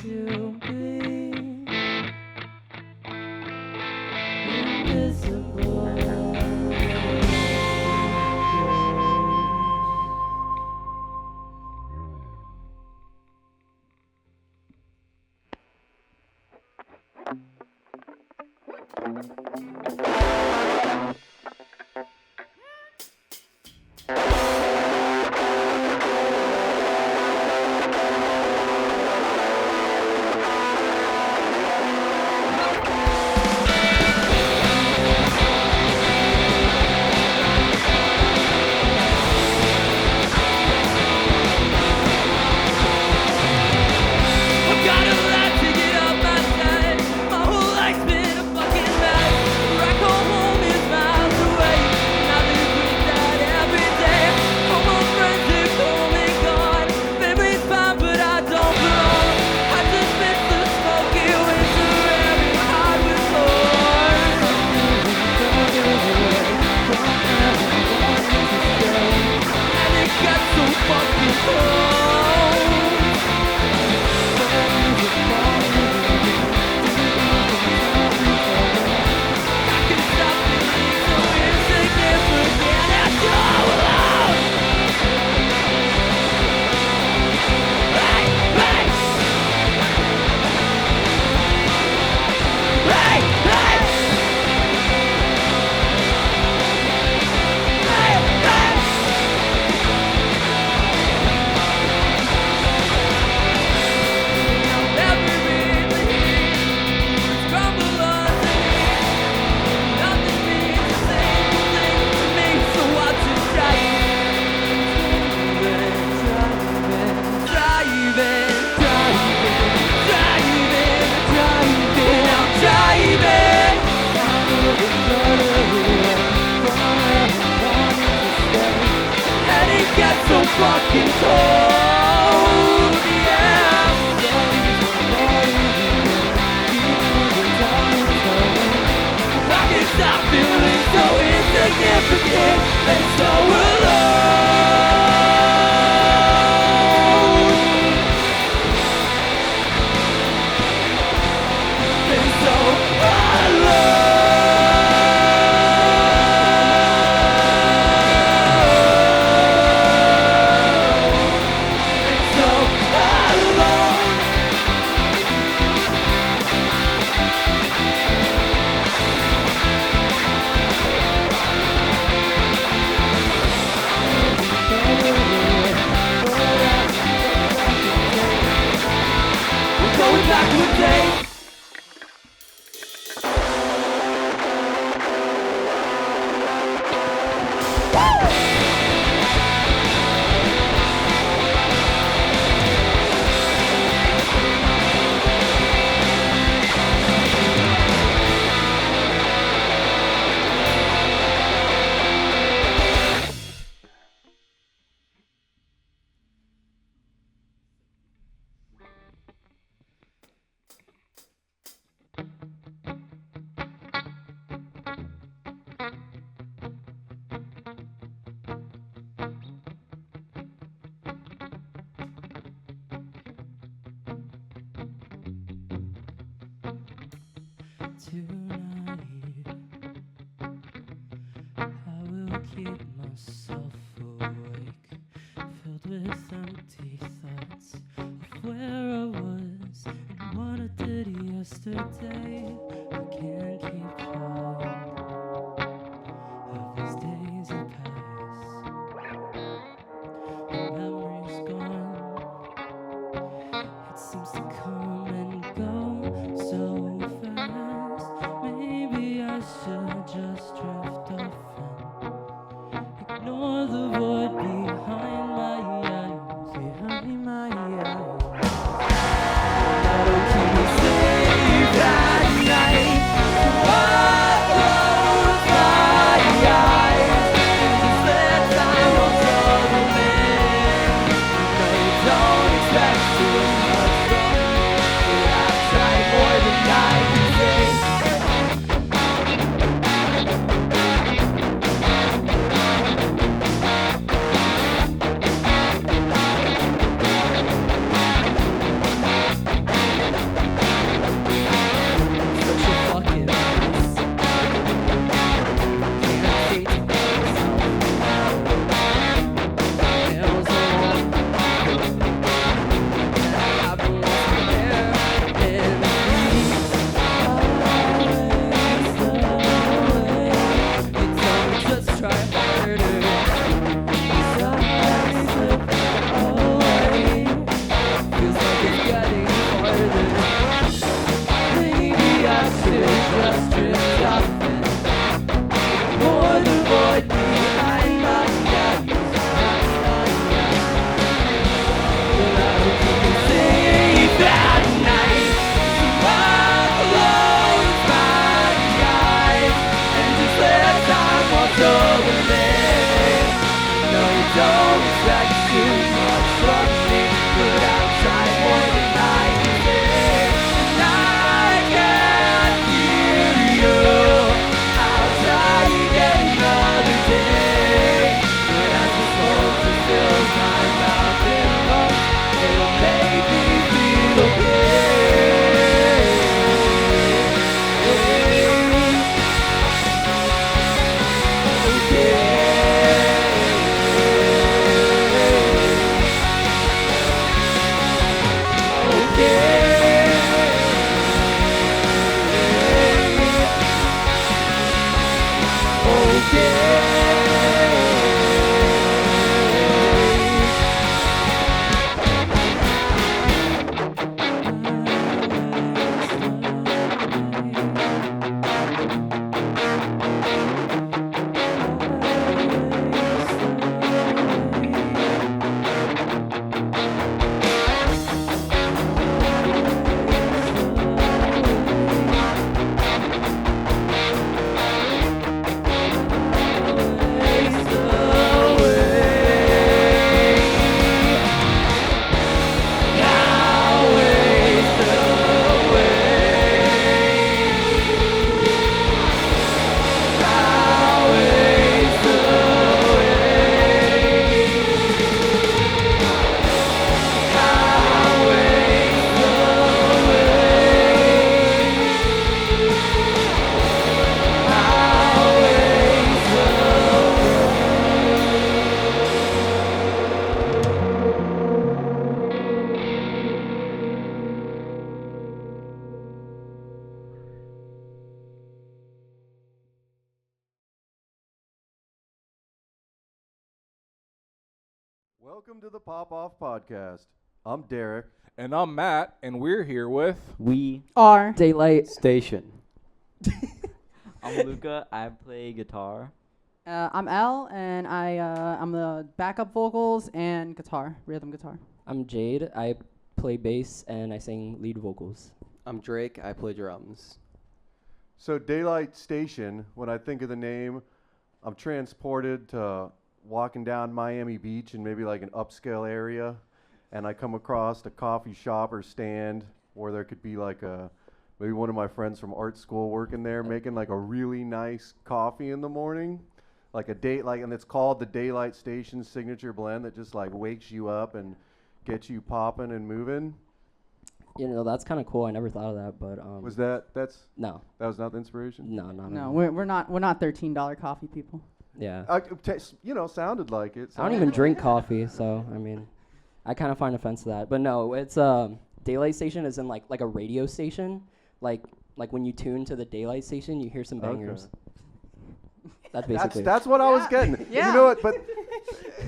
to be invisible. Fucking cold, yeah. I can't stop feeling so insignificant and so alone. And so alone. Back to a day. Tonight, I will keep myself awake, filled with empty thoughts of where I was and what I did yesterday. I can't keep count of these days that pass. The memory's gone. It seems to come and go so fast. Maybe I should just drift off and ignore the void behind my eyes, behind my eyes. That'll keep me safe at night. So I close my eyes and just let time roll through me. No, don't expect too much from me. Welcome to the Pop Off Podcast. I'm Derek. And I'm Matt, and we're here with... We are Daylight Station. I'm Luca. I play guitar. I'm Elle, and I'm the backup vocals and guitar, rhythm guitar. I'm Jade. I play bass and I sing lead vocals. I'm Drake. I play drums. So Daylight Station, when I think of the name, I'm transported to walking down Miami Beach in maybe like an upscale area, and I come across a coffee shop or stand where there could be like maybe one of my friends from art school working there making like a really nice coffee in the morning, like and it's called the Daylight Station Signature Blend that just like wakes you up and gets you popping and moving. You know, that's kind of cool. I never thought of that, but no. That was not the inspiration? No, we're not $13 coffee people. Yeah. Sounded like it. I don't even drink coffee, so I mean, I kind of find offense to that. But no, it's Daylight Station is in like a radio station, like when you tune to the Daylight Station, you hear some bangers. That's basically. That's what I was getting. Yeah. You know what? But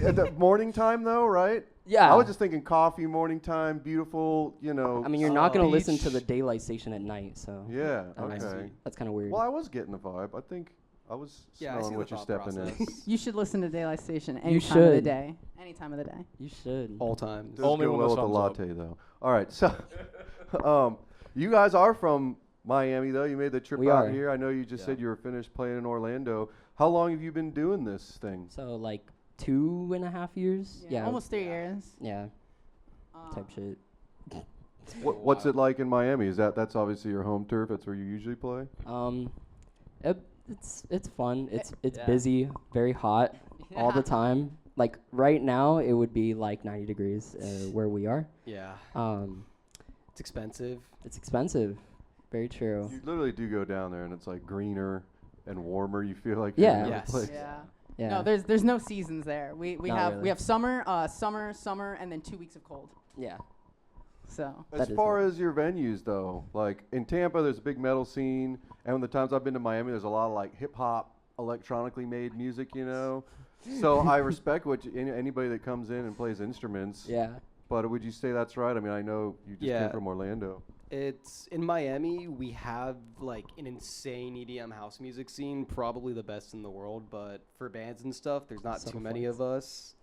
at the morning time though, right? Yeah. I was just thinking coffee, morning time, beautiful. I mean, you're not gonna listen to beach. the Daylight Station at night, so. Yeah. I don't know. Okay. That's kind of weird. Well, I was getting the vibe. I think I was smelling what you're stepping in. You should listen to Daylight Station any You time of the should. day. Any time of the day. You should. All time. Does Only go when well the with the sun's latte though. All right, so you guys are from Miami though. You made the trip We out are. here. I know you just said you were finished playing in Orlando. How long have you been doing this thing? So like 2.5 years. Yeah. Almost 3 years. Yeah. Type shit. What's it like in Miami? That's obviously your home turf. That's where you usually play. It's fun. It's Yeah. busy, very hot all the time. Like right now, it would be like 90 degrees where we are. Yeah. It's expensive. It's expensive. Very true. You literally do go down there, and it's like greener and warmer. You feel like Yeah. you're in another Yes. place. Yeah. Yeah. No, there's no seasons there. We Not have really. we have summer, and then 2 weeks of cold. Yeah. So As That is far right. as your venues, though, like in Tampa, there's a big metal scene, and the times I've been to Miami, there's a lot of like hip hop, electronically made music, So I respect anybody that comes in and plays instruments. Yeah. But would you say that's right? I mean, I know you just Yeah. came from Orlando. It's in Miami. We have like an insane EDM house music scene, probably the best in the world. But for bands and stuff, there's not Subtle too many flights. of us.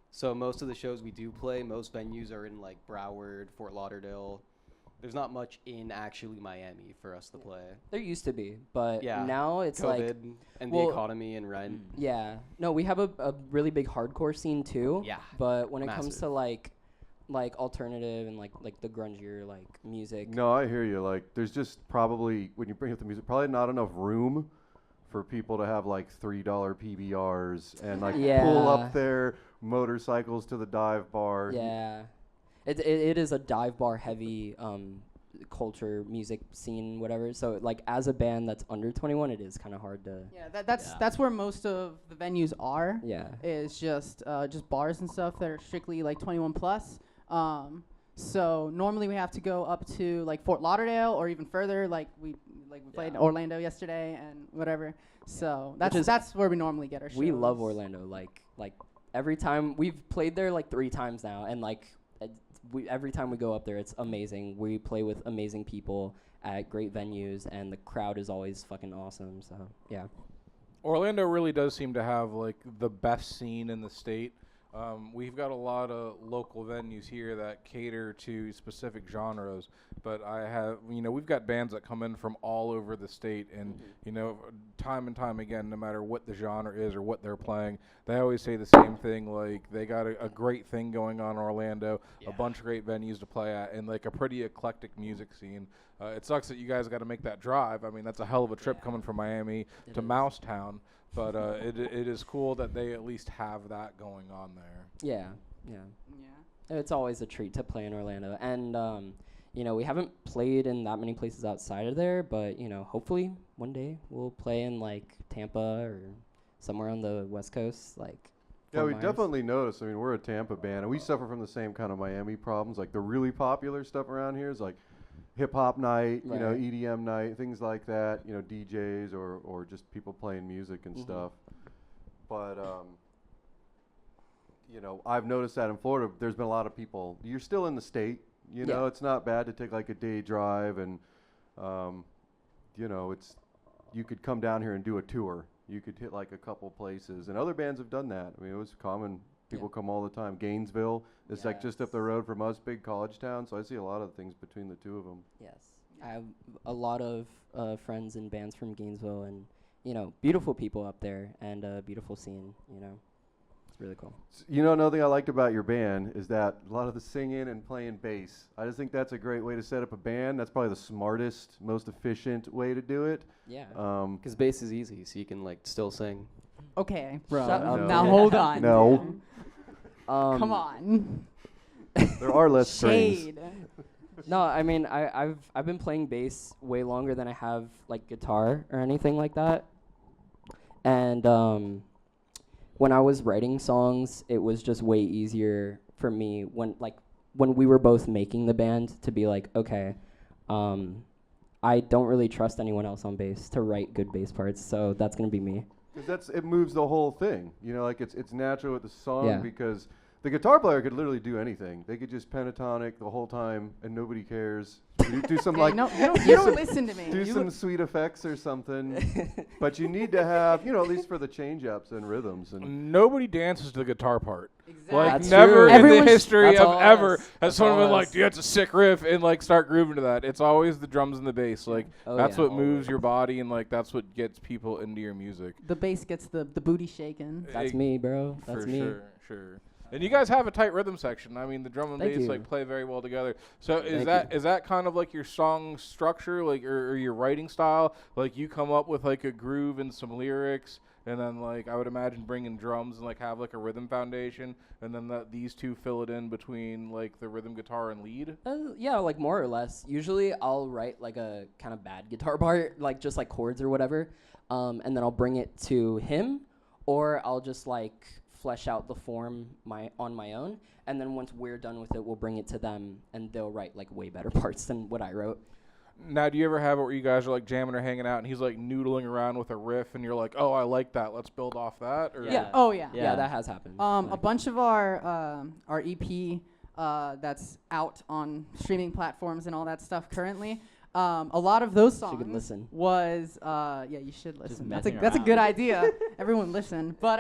So most of the shows we do play, most venues are in like Broward, Fort Lauderdale. There's not much in actually Miami for us to play. There used to be, but Yeah. now it's COVID like and well, the economy and rent. yeah. No, we have a really big hardcore scene too. Yeah. But when it comes Massive. to like alternative and like the grungier like music. No, I hear you. Like, there's just probably, when you bring up the music, probably not enough room for people to have like $3 PBRs and like pull Yeah. up their motorcycles to the dive bar. Yeah, it is a dive bar heavy culture music scene, whatever. So like as a band that's under 21, it is kind of hard to. yeah, that's where most of the venues are. Yeah. Is just bars and stuff that are strictly like 21 plus. So normally we have to go up to like Fort Lauderdale or even further. Like we played in Orlando yesterday and whatever. So that's where we normally get our shows. We love Orlando. Like every time we've played there like 3 times now, and like every time we go up there, it's amazing. We play with amazing people at great venues, and the crowd is always fucking awesome. So yeah. Orlando really does seem to have like the best scene in the state. We've got a lot of local venues here that cater to specific genres, but we've got bands that come in from all over the state, and time and time again, no matter what the genre is or what they're playing, they always say the same thing. Like they got a great thing going on in Orlando, a bunch of great venues to play at, and like a pretty eclectic music scene. It sucks that you guys got to make that drive. I mean, that's a hell of a trip coming from Miami to Mousetown. But it is cool that they at least have that going on there. Yeah. It's always a treat to play in Orlando, and we haven't played in that many places outside of there, but hopefully one day we'll play in like Tampa or somewhere on the West Coast, like. Yeah, Fort we Myers. definitely noticed. I mean, we're a Tampa band, and we suffer from the same kind of Miami problems. Like the really popular stuff around here is like hip hop night, Right. EDM night, things like that. DJs or just people playing music and stuff. But you know, I've noticed that in Florida, there's been a lot of people. You're still in the state, you know. Yeah. It's not bad to take like a day drive, and you know, you could come down here and do a tour. You could hit like a couple places, and other bands have done that. I mean, it was common. People come all the time. Gainesville is like just up the road from us, big college town. So I see a lot of things between the two of them. Yes, I have a lot of friends and bands from Gainesville, and you know, beautiful people up there, and a beautiful scene. You know, it's really cool. You know, another thing I liked about your band is that a lot of the singing and playing bass. I just think that's a great way to set up a band. That's probably the smartest, most efficient way to do do it. Yeah. Because bass is easy, so you can like still sing. Okay, bro. Shut up. Now hold on. No. Come on. There are less strings. Shade. No, I mean I've been playing bass way longer than I have like guitar or anything like that. And when I was writing songs, it was just way easier for me when we were both making the band to be like, okay, I don't really trust anyone else on bass to write good bass parts, so that's gonna be me. 'Cause it moves the whole thing. You know, like it's natural with the song Yeah. because the guitar player could literally do anything. They could just pentatonic the whole time and nobody cares. Do some like No, you don't listen to me. do You some sweet effects or something. But you need to have, you know, at least for the change ups and rhythms and Nobody dances to the guitar part. Exactly. Like That's never true. in the Everyone's- history That's of all ever us. has That's someone all been like, us. "Dude, that's a sick riff," and like start grooving to that. It's always the drums and the bass. Like Oh, that's yeah. what moves your body, and like that's what gets people into your music. The bass gets the booty shaking. That's Eh, me, bro. That's for me. sure. And you guys have a tight rhythm section. I mean, the drum and Thank bass you. like play very well together. So is Thank that kind of like your song structure, like or your writing style? Like you come up with like a groove and some lyrics, and then like I would imagine bring in drums and like have like a rhythm foundation, and then these two fill it in between like the rhythm guitar and lead. Yeah, like more or less. Usually I'll write like a kind of bad guitar part, like just like chords or whatever, and then I'll bring it to him, or I'll just like flesh out the form on my own, and then once we're done with it, we'll bring it to them, and they'll write like way better parts than what I wrote. Now, do you ever have it where you guys are like jamming or hanging out, and he's like noodling around with a riff, and you're like, "Oh, I like that. Let's build off that." Or Yeah. Oh yeah. Yeah, that has happened. A Like- bunch of our EP that's out on streaming platforms and all that stuff currently. A lot of those So you songs can listen. was yeah, you should listen. That's a messing good around. idea. Everyone listen. But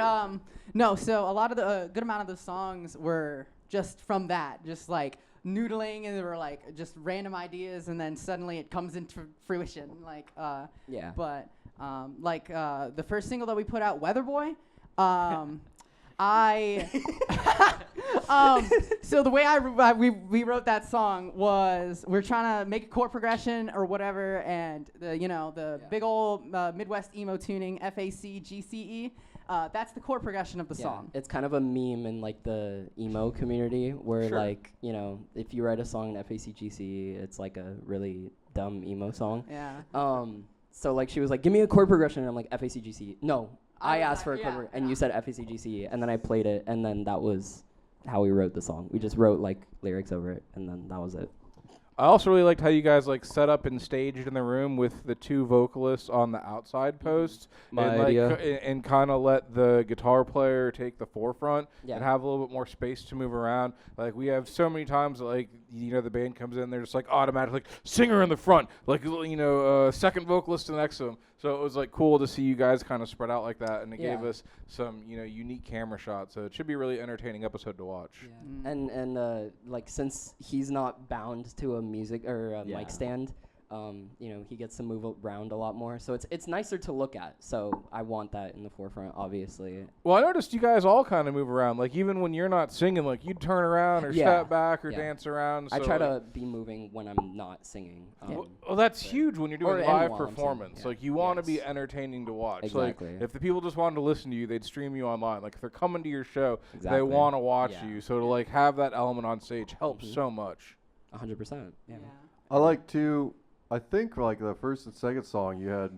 no, so a lot of the good amount of the songs were just from that, just like noodling, and they were like just random ideas, and then suddenly it comes into fruition. Like Yeah. but like the first single that we put out, Weather Boy, I so the way we wrote that song was we're trying to make a chord progression or whatever, and the big old Midwest emo tuning FAC-GCE. That's the chord progression of the Yeah, song. it's kind of a meme in like the emo community where Sure. like, you know, if you write a song in FACGC, it's like a really dumb emo song. Yeah. So like she was like, give me a chord progression, and I'm like, FACGC. No, I was asked like, for a chord yeah, progression, and yeah. you said FACGC, and then I played it, and then that was how we wrote the song. We just wrote like lyrics over it, and then that was it. I also really liked how you guys like set up and staged in the room with the two vocalists on the outside posts, My and idea. and kind of let the guitar player take the forefront Yeah. and have a little bit more space to move around. Like we have so many times, like the band comes in, they're just like automatically like, singer in the front, like second vocalist to the next to them. So it was like cool to see you guys kind of spread out like that, and it gave Yeah. us some unique camera shots. So it should be a really entertaining episode to watch. Yeah. And like since he's not bound to a music or a Yeah. mic stand, he gets to move around a lot more. So it's nicer to look at. So I want that in the forefront, obviously. Well, I noticed you guys all kind of move around. Like even when you're not singing, like you turn around or Yeah. step back or Yeah. dance around. I so, try like, to be moving when I'm not singing. Well, that's but- huge when you're or doing and live while I'm singing, performance. yeah. Like you want to be Yes. entertaining to watch. Exactly. Like if the people just wanted to listen to you, they'd stream you online. Like if they're coming to your show, they Exactly. want to watch Yeah. you. So to like have that element on stage helps Mhm. so much. 100%. Yeah. I like to. I think like the first and second song, you had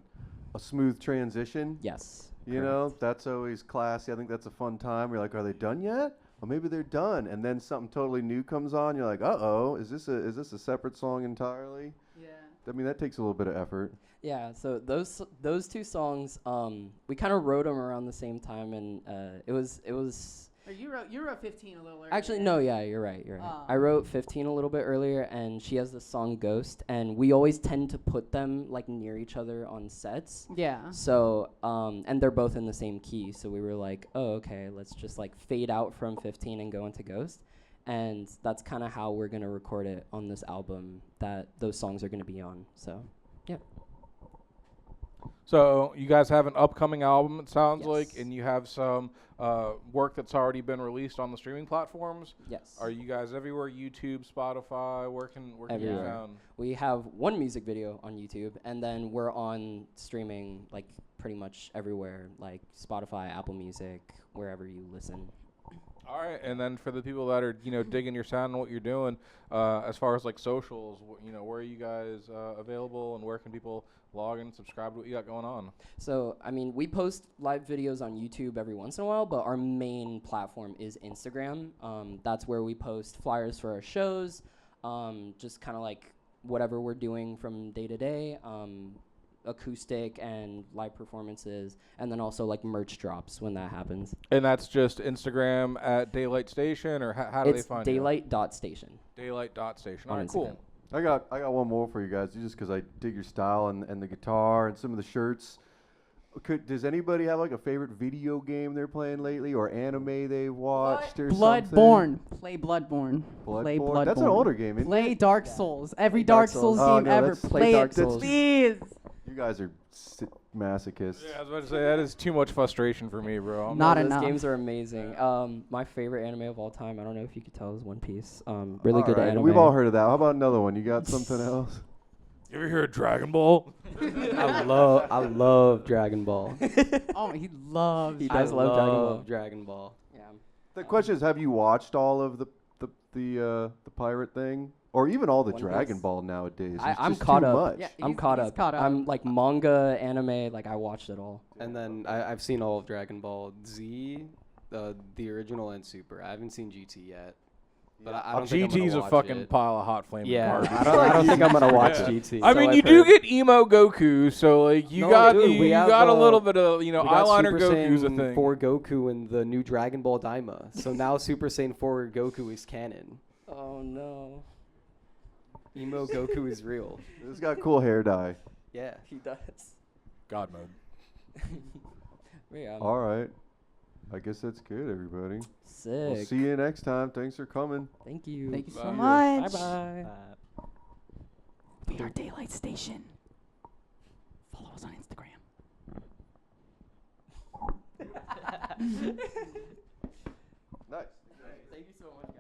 a smooth transition. Yes. You know, that's always classy. I think that's a fun time. You're like, are they done yet? Well, maybe they're done, and then something totally new comes on. You're like, uh-oh, is this a separate song entirely? Yeah. I mean, that takes a little bit of effort. Yeah, so those two songs, we kind of wrote them around the same time, and it was Or you wrote 15 a little earlier. Actually, no, yeah, you're right. I Oh. wrote 15 a little bit earlier, and she has the song Ghost, and we always tend to put them like near each other on sets. Yeah. So, and they're both in the same key, so we were like, oh, okay, let's just like fade out from 15 and go into Ghost. And that's kind of how we're going to record it on this album that those songs are going to be on. So, yeah. So you guys have an upcoming album, it sounds Yes. like, and you have some work that's already been released on the streaming platforms. Yes. Are you guys everywhere? YouTube, Spotify? Where can you be Everywhere. found? We have one music video on YouTube, and then we're on streaming like pretty much everywhere, like Spotify, Apple Music, wherever you listen. All right, and then for the people that are digging your sound and what you're doing, as far as like socials, where are you guys available, and where can people log and subscribe to what you got going on? So, I mean, we post live videos on YouTube every once in a while, but our main platform is Instagram. That's where we post flyers for our shows, just kind of like whatever we're doing from day to day, acoustic and live performances, and then also like merch drops when that happens. And that's just Instagram at Daylight Station, or how do they find Daylight.station. Daylight.station. On All right, Instagram. cool. I got one more for you guys, just because I dig your style and the guitar and some of the shirts. Does anybody have like a favorite video game they're playing lately, or anime they've watched, or Bloodborne. Play Bloodborne. Play Bloodborne? Bloodborne. That's an older game, isn't Play it? Dark Souls. Every Play Dark Dark Souls Souls. Oh, game no, ever. that's- Play Dark it, Souls. please. You guys are masochists. Yeah, I was about to say that is too much frustration for me, bro. I'm Not Those enough. games are amazing. My favorite anime of all time, I don't know if you could tell, is One Piece. Really All good right, anime. we've all heard of that. How about another one? You got something else? You ever hear of Dragon Ball? I love Dragon Ball. Oh, he loves. He does love Dragon Ball. Dragon Ball. Yeah. The question is, have you watched all of the pirate thing, or even all the One Dragon Piece. Ball nowadays? I'm It's just caught too up. much. Yeah, I'm he's- caught he's up. caught up. I'm like manga, anime, like I watched it all. And then I've seen all of Dragon Ball Z, the original and Super. I haven't seen GT yet. But I don't think I'm gonna GT's a watch fucking it. pile of hot flaming Yeah, garbage. I don't think I'm gonna watch Yeah. GT. I So mean, I've you do heard. get emo Goku, so like you No, got dude, you we have, got a little bit of We got eyeliner Super Goku's a Saiyan thing. 4 Goku in the new Dragon Ball Daima. So now Super Saiyan 4 Goku is canon. Oh no. Emo Goku is real. It's got cool hair dye. Yeah. He does. God mode. But yeah, All right. I guess that's good, everybody. sick. We'll see you next time. Thanks for coming. Thank you. Thank you so Bye. much. Bye-bye. We are Daylight Station. Follow us on Instagram. Nice. Thank you so much.